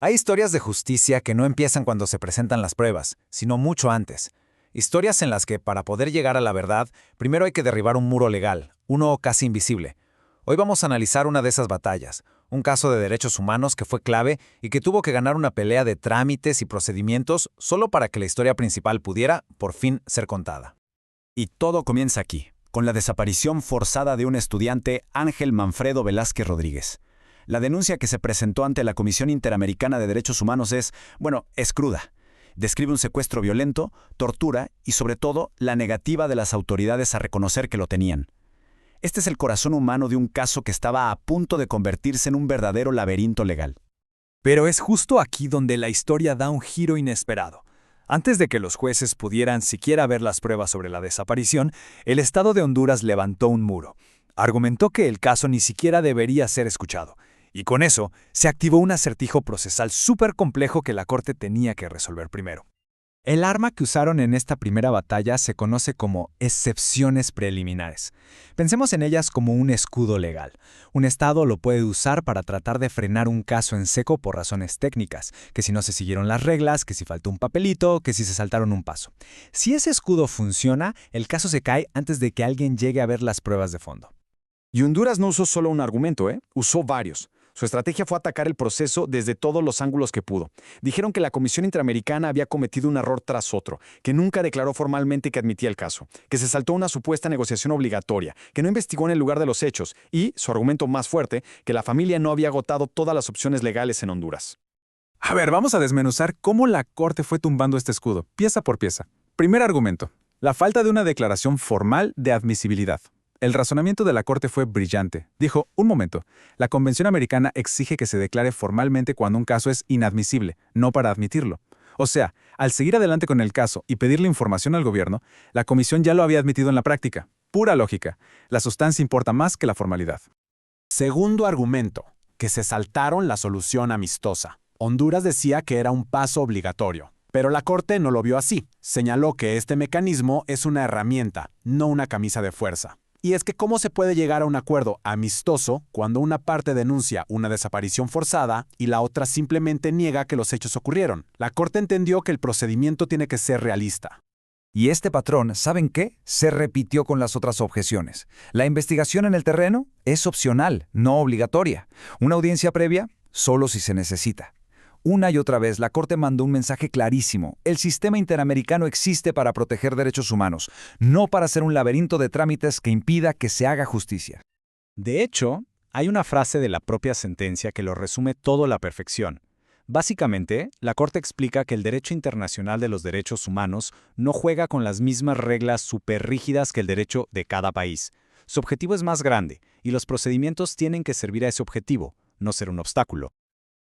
Hay historias de justicia que no empiezan cuando se presentan las pruebas, sino mucho antes. Historias en las que, para poder llegar a la verdad, primero hay que derribar un muro legal, uno casi invisible. Hoy vamos a analizar una de esas batallas, un caso de derechos humanos que fue clave y que tuvo que ganar una pelea de trámites y procedimientos solo para que la historia principal pudiera, por fin, ser contada. Y todo comienza aquí, con la desaparición forzada de un estudiante, Ángel Manfredo Velázquez Rodríguez. La denuncia que se presentó ante la Comisión Interamericana de Derechos Humanos es cruda. Describe un secuestro violento, tortura y, sobre todo, la negativa de las autoridades a reconocer que lo tenían. Este es el corazón humano de un caso que estaba a punto de convertirse en un verdadero laberinto legal. Pero es justo aquí donde la historia da un giro inesperado. Antes de que los jueces pudieran siquiera ver las pruebas sobre la desaparición, el Estado de Honduras levantó un muro. Argumentó que el caso ni siquiera debería ser escuchado. Y con eso, se activó un acertijo procesal súper complejo que la Corte tenía que resolver primero. El arma que usaron en esta primera batalla se conoce como excepciones preliminares. Pensemos en ellas como un escudo legal. Un Estado lo puede usar para tratar de frenar un caso en seco por razones técnicas, que si no se siguieron las reglas, que si faltó un papelito, que si se saltaron un paso. Si ese escudo funciona, el caso se cae antes de que alguien llegue a ver las pruebas de fondo. Y Honduras no usó solo un argumento, usó varios. Su estrategia fue atacar el proceso desde todos los ángulos que pudo. Dijeron que la Comisión Interamericana había cometido un error tras otro, que nunca declaró formalmente que admitía el caso, que se saltó una supuesta negociación obligatoria, que no investigó en el lugar de los hechos y, su argumento más fuerte, que la familia no había agotado todas las opciones legales en Honduras. A ver, vamos a desmenuzar cómo la Corte fue tumbando este escudo, pieza por pieza. Primer argumento: la falta de una declaración formal de admisibilidad. El razonamiento de la Corte fue brillante. Dijo, un momento, la Convención Americana exige que se declare formalmente cuando un caso es inadmisible, no para admitirlo. O sea, al seguir adelante con el caso y pedirle información al gobierno, la Comisión ya lo había admitido en la práctica. Pura lógica. La sustancia importa más que la formalidad. Segundo argumento, que se saltaron la solución amistosa. Honduras decía que era un paso obligatorio, pero la Corte no lo vio así. Señaló que este mecanismo es una herramienta, no una camisa de fuerza. Y es que ¿cómo se puede llegar a un acuerdo amistoso cuando una parte denuncia una desaparición forzada y la otra simplemente niega que los hechos ocurrieron? La Corte entendió que el procedimiento tiene que ser realista. Y este patrón, ¿saben qué? Se repitió con las otras objeciones. La investigación en el terreno es opcional, no obligatoria. Una audiencia previa, solo si se necesita. Una y otra vez, la Corte mandó un mensaje clarísimo. El sistema interamericano existe para proteger derechos humanos, no para ser un laberinto de trámites que impida que se haga justicia. De hecho, hay una frase de la propia sentencia que lo resume todo a la perfección. Básicamente, la Corte explica que el derecho internacional de los derechos humanos no juega con las mismas reglas superrígidas que el derecho de cada país. Su objetivo es más grande, y los procedimientos tienen que servir a ese objetivo, no ser un obstáculo.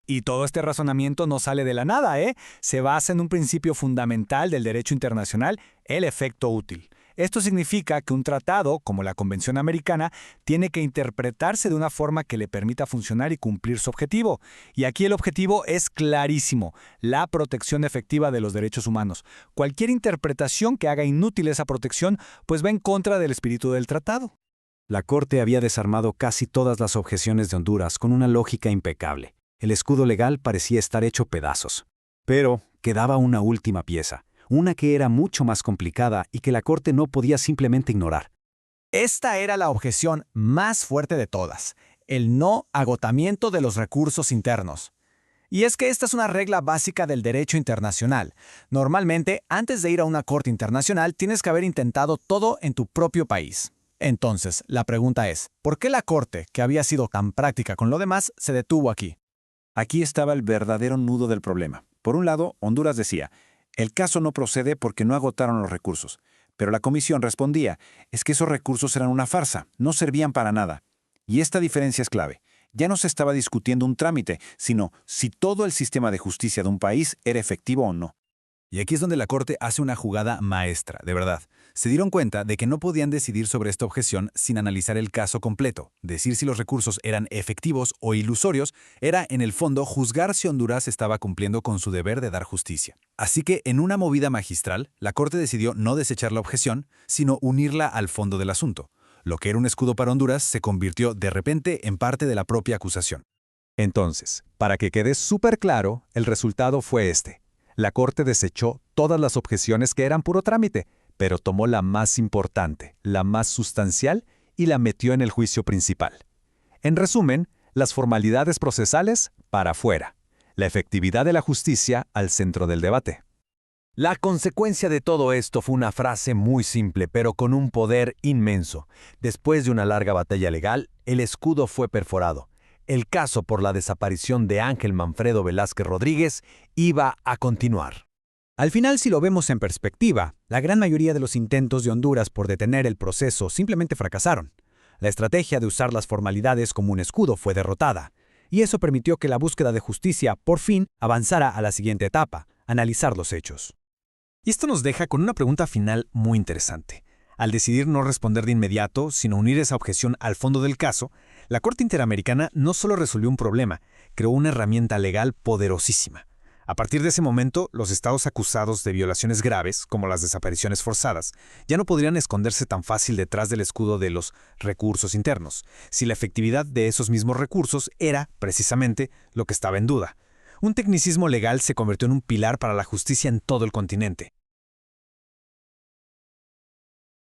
Y todo este razonamiento no sale de la nada, Se basa en un principio fundamental del derecho internacional, el efecto útil. Esto significa que un tratado, como la Convención Americana, tiene que interpretarse de una forma que le permita funcionar y cumplir su objetivo. Y aquí el objetivo es clarísimo: la protección efectiva de los derechos humanos. Cualquier interpretación que haga inútil esa protección, pues va en contra del espíritu del tratado. La Corte había desarmado casi todas las objeciones de Honduras con una lógica impecable. El escudo legal parecía estar hecho pedazos. Pero quedaba una última pieza, una que era mucho más complicada y que la Corte no podía simplemente ignorar. Esta era la objeción más fuerte de todas: el no agotamiento de los recursos internos. Y es que esta es una regla básica del derecho internacional. Normalmente, antes de ir a una corte internacional, tienes que haber intentado todo en tu propio país. Entonces, la pregunta es, ¿por qué la Corte, que había sido tan práctica con lo demás, se detuvo aquí? Aquí estaba el verdadero nudo del problema. Por un lado, Honduras decía, el caso no procede porque no agotaron los recursos. Pero la comisión respondía, es que esos recursos eran una farsa, no servían para nada. Y esta diferencia es clave. Ya no se estaba discutiendo un trámite, sino si todo el sistema de justicia de un país era efectivo o no. Y aquí es donde la Corte hace una jugada maestra, de verdad. Se dieron cuenta de que no podían decidir sobre esta objeción sin analizar el caso completo. Decir si los recursos eran efectivos o ilusorios era, en el fondo, juzgar si Honduras estaba cumpliendo con su deber de dar justicia. Así que, en una movida magistral, la Corte decidió no desechar la objeción, sino unirla al fondo del asunto. Lo que era un escudo para Honduras se convirtió de repente en parte de la propia acusación. Entonces, para que quede súper claro, el resultado fue este. La Corte desechó todas las objeciones que eran puro trámite, pero tomó la más importante, la más sustancial, y la metió en el juicio principal. En resumen, las formalidades procesales para afuera, la efectividad de la justicia al centro del debate. La consecuencia de todo esto fue una frase muy simple, pero con un poder inmenso. Después de una larga batalla legal, el escudo fue perforado. El caso por la desaparición de Ángel Manfredo Velázquez Rodríguez iba a continuar. Al final, si lo vemos en perspectiva, la gran mayoría de los intentos de Honduras por detener el proceso simplemente fracasaron. La estrategia de usar las formalidades como un escudo fue derrotada, y eso permitió que la búsqueda de justicia por fin avanzara a la siguiente etapa, analizar los hechos. Y esto nos deja con una pregunta final muy interesante. Al decidir no responder de inmediato, sino unir esa objeción al fondo del caso, la Corte Interamericana no solo resolvió un problema, creó una herramienta legal poderosísima. A partir de ese momento, los estados acusados de violaciones graves, como las desapariciones forzadas, ya no podrían esconderse tan fácil detrás del escudo de los recursos internos, si la efectividad de esos mismos recursos era, precisamente, lo que estaba en duda. Un tecnicismo legal se convirtió en un pilar para la justicia en todo el continente.